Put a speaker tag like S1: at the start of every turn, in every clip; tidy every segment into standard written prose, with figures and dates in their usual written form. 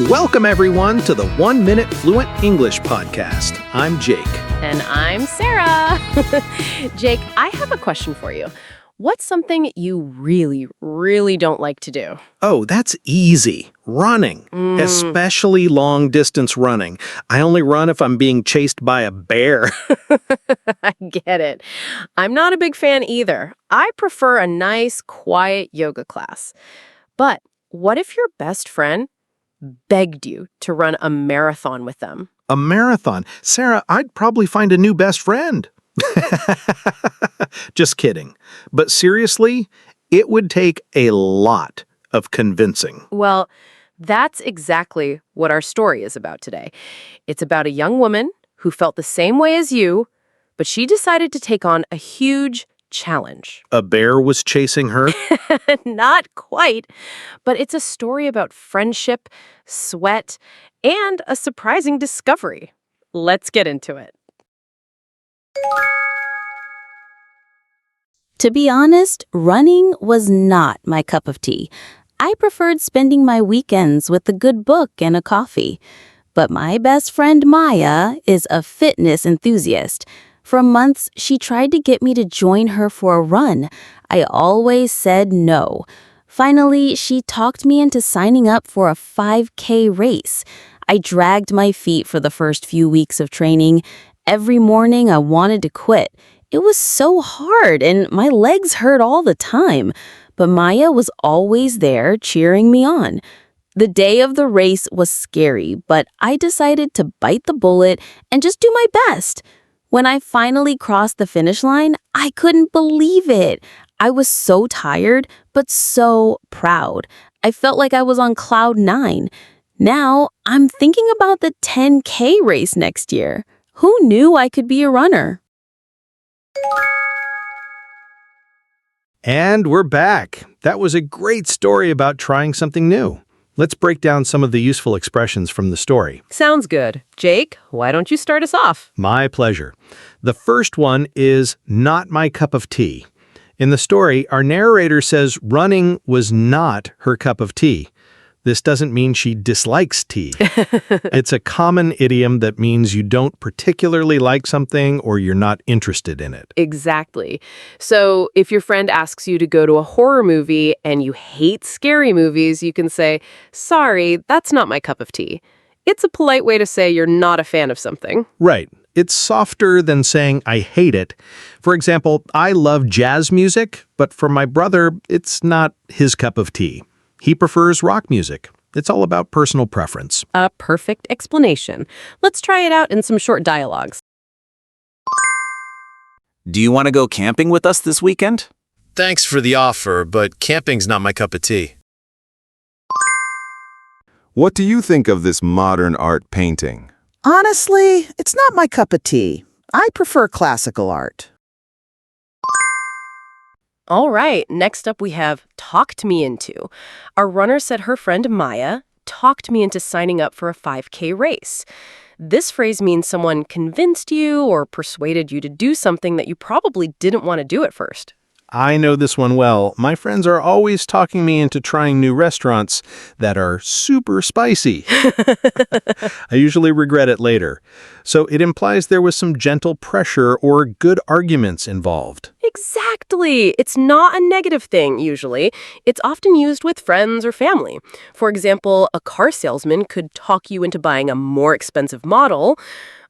S1: Welcome, everyone, to the 1 Minute Fluent English podcast. I'm Jake.
S2: And I'm Sarah. Jake, I have a question for you. What's something you really, really don't like to do?
S1: Oh, that's easy. Running, especially long-distance running. I only run if I'm being chased by a bear.
S2: I get it. I'm not a big fan either. I prefer a nice, quiet yoga class. But what if your best friend begged you to run a marathon with them?
S1: A marathon? Sarah, I'd probably find a new best friend. Just kidding. But seriously, it would take a lot of convincing.
S2: Well, that's exactly what our story is about today. It's about a young woman who felt the same way as you, but she decided to take on a huge challenge.
S1: A bear was chasing her?
S2: Not quite, but it's a story about friendship, sweat, and a surprising discovery. Let's get into it.
S3: To be honest, running was not my cup of tea. I preferred spending my weekends with a good book and a coffee. But my best friend Maya is a fitness enthusiast. For months, she tried to get me to join her for a run. I always said no. Finally, she talked me into signing up for a 5K race. I dragged my feet for the first few weeks of training. Every morning, I wanted to quit. It was so hard, and my legs hurt all the time. But Maya was always there, cheering me on. The day of the race was scary, but I decided to bite the bullet and just do my best. When I finally crossed the finish line, I couldn't believe it. I was so tired, but so proud. I felt like I was on cloud 9. Now, I'm thinking about the 10K race next year. Who knew I could be a runner?
S1: And we're back. That was a great story about trying something new. Let's break down some of the useful expressions from the story.
S2: Sounds good. Jake, why don't you start us off?
S1: My pleasure. The first one is not my cup of tea. In the story, our narrator says running was not her cup of tea. This doesn't mean she dislikes tea. It's a common idiom that means you don't particularly like something or you're not interested in it.
S2: Exactly. So if your friend asks you to go to a horror movie and you hate scary movies, you can say, "Sorry, that's not my cup of tea." It's a polite way to say you're not a fan of something.
S1: Right. It's softer than saying I hate it. For example, I love jazz music, but for my brother, it's not his cup of tea. He prefers rock music. It's all about personal preference.
S2: A perfect explanation. Let's try it out in some short dialogues.
S4: Do you want to go camping with us this weekend?
S5: Thanks for the offer, but camping's not my cup of tea.
S6: What do you think of this modern art painting?
S7: Honestly, it's not my cup of tea. I prefer classical art.
S2: All right, next up we have talked me into. Our runner said her friend Maya talked me into signing up for a 5K race. This phrase means someone convinced you or persuaded you to do something that you probably didn't want to do at first.
S1: I know this one well. My friends are always talking me into trying new restaurants that are super spicy. I usually regret it later. So it implies there was some gentle pressure or good arguments involved.
S2: Exactly. It's not a negative thing, usually. It's often used with friends or family. For example, a car salesman could talk you into buying a more expensive model.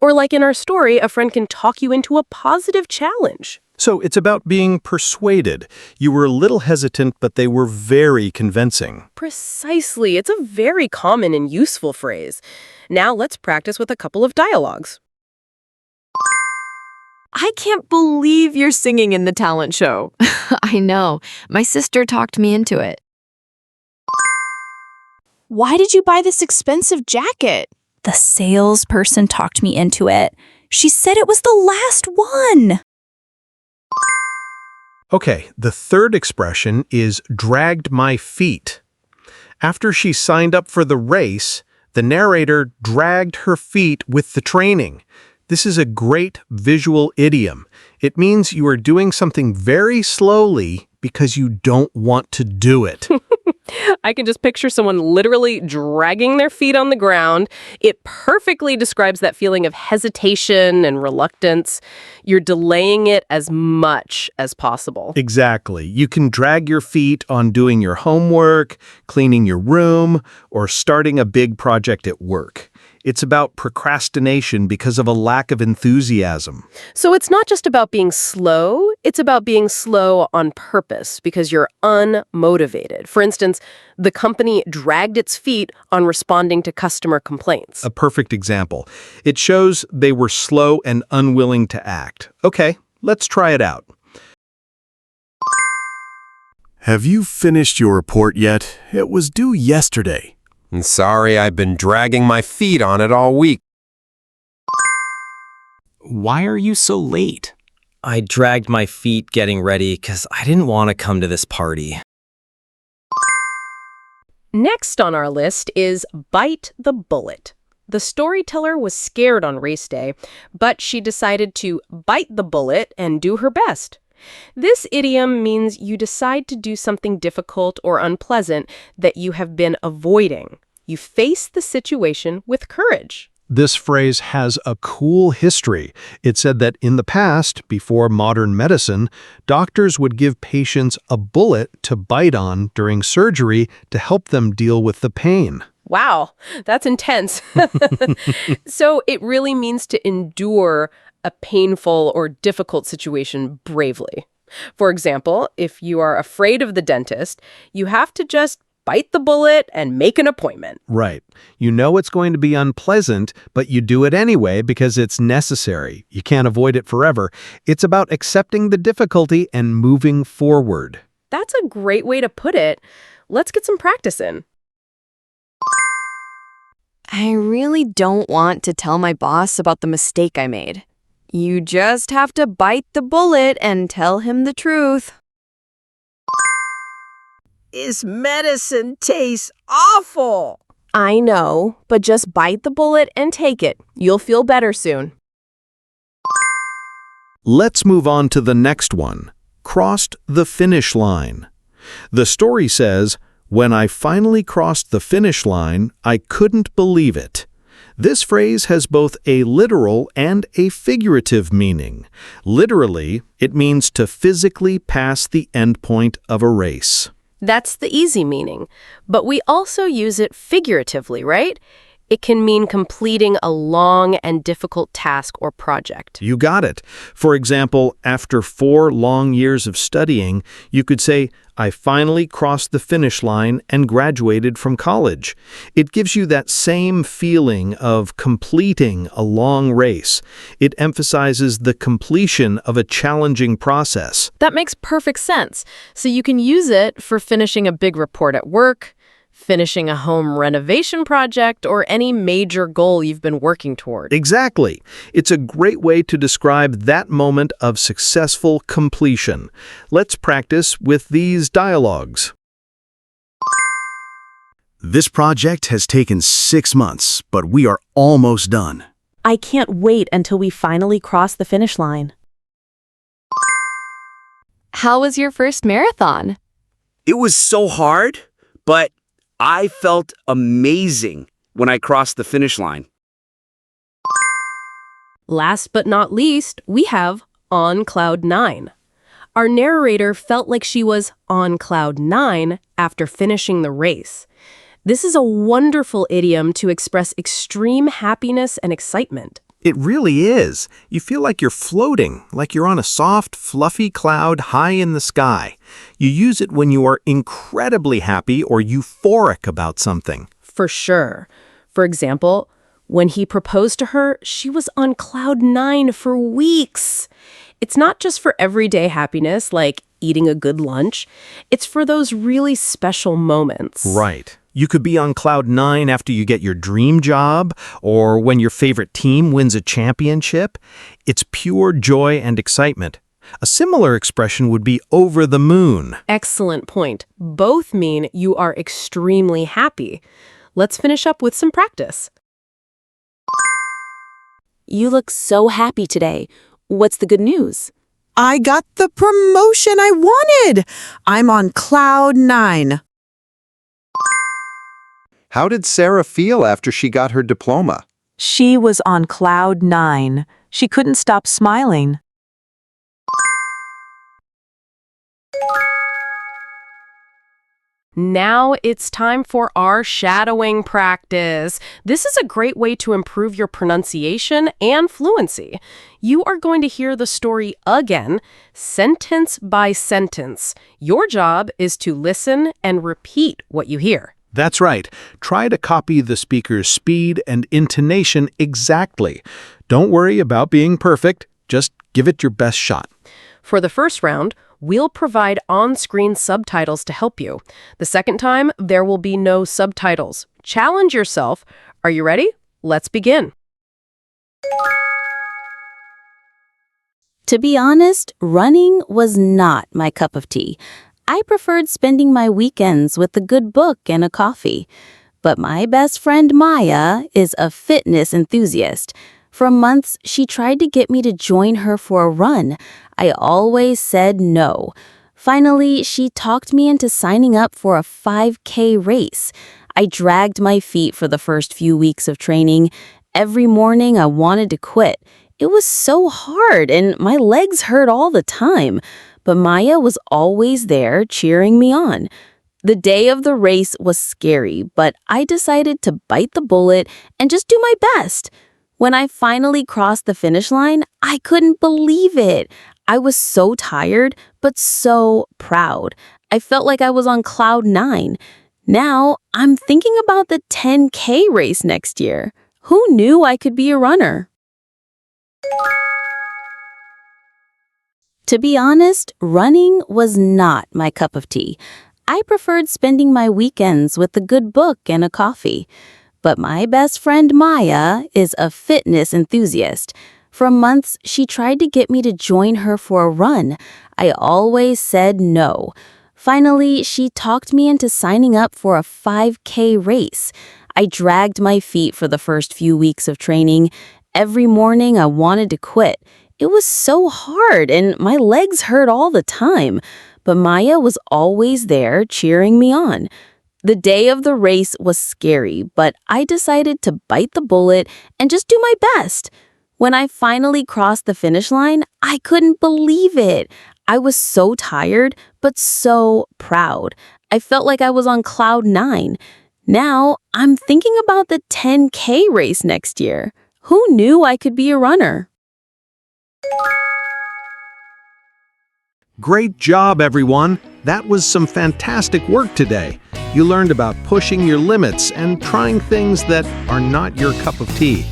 S2: Or like in our story, a friend can talk you into a positive challenge.
S1: So it's about being persuaded. You were a little hesitant, but they were very convincing.
S2: Precisely. It's a very common and useful phrase. Now let's practice with a couple of dialogues.
S8: I can't believe you're singing in the talent show.
S9: I know. My sister talked me into it.
S10: Why did you buy this expensive jacket?
S11: The salesperson talked me into it. She said it was the last one.
S1: Okay, the third expression is dragged my feet. After she signed up for the race, the narrator dragged her feet with the training. This is a great visual idiom. It means you are doing something very slowly because you don't want to do it.
S2: I can just picture someone literally dragging their feet on the ground. It perfectly describes that feeling of hesitation and reluctance. You're delaying it as much as possible.
S1: Exactly. You can drag your feet on doing your homework, cleaning your room, or starting a big project at work. It's about procrastination because of a lack of enthusiasm.
S2: So it's not just about being slow, it's about being slow on purpose because you're unmotivated. For instance, the company dragged its feet on responding to customer complaints.
S1: A perfect example. It shows they were slow and unwilling to act. Okay, let's try it out.
S12: Have you finished your report yet? It was due yesterday.
S13: Sorry, I've been dragging my feet on it all week.
S4: Why are you so late?
S14: I dragged my feet getting ready because I didn't want to come to this party.
S2: Next on our list is bite the bullet. The storyteller was scared on race day, but she decided to bite the bullet and do her best. This idiom means you decide to do something difficult or unpleasant that you have been avoiding. You face the situation with courage.
S1: This phrase has a cool history. It said that in the past, before modern medicine, doctors would give patients a bullet to bite on during surgery to help them deal with the pain.
S2: Wow, that's intense. So it really means to endure a painful or difficult situation bravely. For example, if you are afraid of the dentist, you have to just bite the bullet and make an appointment.
S1: Right. You know it's going to be unpleasant, but you do it anyway because it's necessary. You can't avoid it forever. It's about accepting the difficulty and moving forward.
S2: That's a great way to put it. Let's get some practice in.
S8: I really don't want to tell my boss about the mistake I made. You just have to bite the bullet and tell him the truth.
S7: His medicine tastes awful.
S2: I know, but just bite the bullet and take it. You'll feel better soon.
S1: Let's move on to the next one. Crossed the finish line. The story says, "When I finally crossed the finish line, I couldn't believe it." This phrase has both a literal and a figurative meaning. Literally, it means to physically pass the endpoint of a race.
S2: That's the easy meaning. But we also use it figuratively, right? It can mean completing a long and difficult task or project.
S1: You got it. For example, after 4 long years of studying, you could say, "I finally crossed the finish line and graduated from college." It gives you that same feeling of completing a long race. It emphasizes the completion of a challenging process.
S8: That makes perfect sense. So you can use it for finishing a big report at work, finishing a home renovation project, or any major goal you've been working toward.
S1: Exactly. It's a great way to describe that moment of successful completion. Let's practice with these dialogues.
S12: This project has taken 6 months, but we are almost done.
S11: I can't wait until we finally cross the finish line.
S8: How was your first marathon?
S4: It was so hard, but I felt amazing when I crossed the finish line.
S2: Last but not least, we have on cloud 9. Our narrator felt like she was on cloud 9 after finishing the race. This is a wonderful idiom to express extreme happiness and excitement.
S1: It really is. You feel like you're floating, like you're on a soft, fluffy cloud high in the sky. You use it when you are incredibly happy or euphoric about something.
S2: For sure. For example, when he proposed to her, she was on cloud 9 for weeks. It's not just for everyday happiness, like eating a good lunch. It's for those really special moments.
S1: Right. You could be on cloud 9 after you get your dream job or when your favorite team wins a championship. It's pure joy and excitement. A similar expression would be over the moon.
S2: Excellent point. Both mean you are extremely happy. Let's finish up with some practice.
S3: You look so happy today. What's the good news?
S7: I got the promotion I wanted. I'm on cloud 9.
S6: How did Sarah feel after she got her diploma?
S15: She was on cloud 9. She couldn't stop smiling.
S2: Now it's time for our shadowing practice. This is a great way to improve your pronunciation and fluency. You are going to hear the story again, sentence by sentence. Your job is to listen and repeat what you hear.
S1: That's right. Try to copy the speaker's speed and intonation exactly. Don't worry about being perfect. Just give it your best shot.
S2: For the first round, we'll provide on-screen subtitles to help you. The second time, there will be no subtitles. Challenge yourself. Are you ready? Let's begin.
S3: To be honest, running was not my cup of tea. I preferred spending my weekends with a good book and a coffee. But my best friend Maya is a fitness enthusiast. For months, she tried to get me to join her for a run. I always said no. Finally, she talked me into signing up for a 5K race. I dragged my feet for the first few weeks of training. Every morning, I wanted to quit. It was so hard, and my legs hurt all the time. But Maya was always there cheering me on. The day of the race was scary, but I decided to bite the bullet and just do my best. When I finally crossed the finish line, I couldn't believe it. I was so tired, but so proud. I felt like I was on cloud 9. Now, I'm thinking about the 10K race next year. Who knew I could be a runner? To be honest, running was not my cup of tea. I preferred spending my weekends with a good book and a coffee. But my best friend Maya is a fitness enthusiast. For months, she tried to get me to join her for a run. I always said no. Finally, she talked me into signing up for a 5K race. I dragged my feet for the first few weeks of training. Every morning, I wanted to quit. It was so hard, and my legs hurt all the time. But Maya was always there cheering me on. The day of the race was scary, but I decided to bite the bullet and just do my best. When I finally crossed the finish line, I couldn't believe it. I was so tired, but so proud. I felt like I was on cloud 9. Now, I'm thinking about the 10K race next year. Who knew I could be a runner?
S1: Great job, everyone. That was some fantastic work today. You learned about pushing your limits and trying things that are not your cup of tea.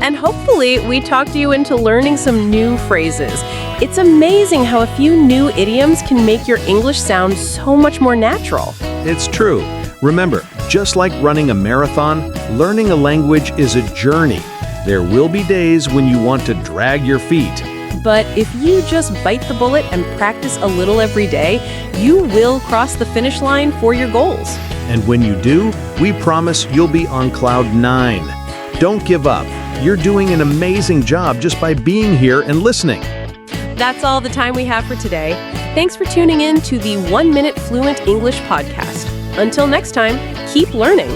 S2: And hopefully, we talked you into learning some new phrases. It's amazing how a few new idioms can make your English sound so much more natural.
S1: It's true. Remember, just like running a marathon, learning a language is a journey. There will be days when you want to drag your feet.
S2: But if you just bite the bullet and practice a little every day, you will cross the finish line for your goals.
S1: And when you do, we promise you'll be on cloud 9. Don't give up. You're doing an amazing job just by being here and listening.
S2: That's all the time we have for today. Thanks for tuning in to the 1 Minute Fluent English podcast. Until next time, keep learning.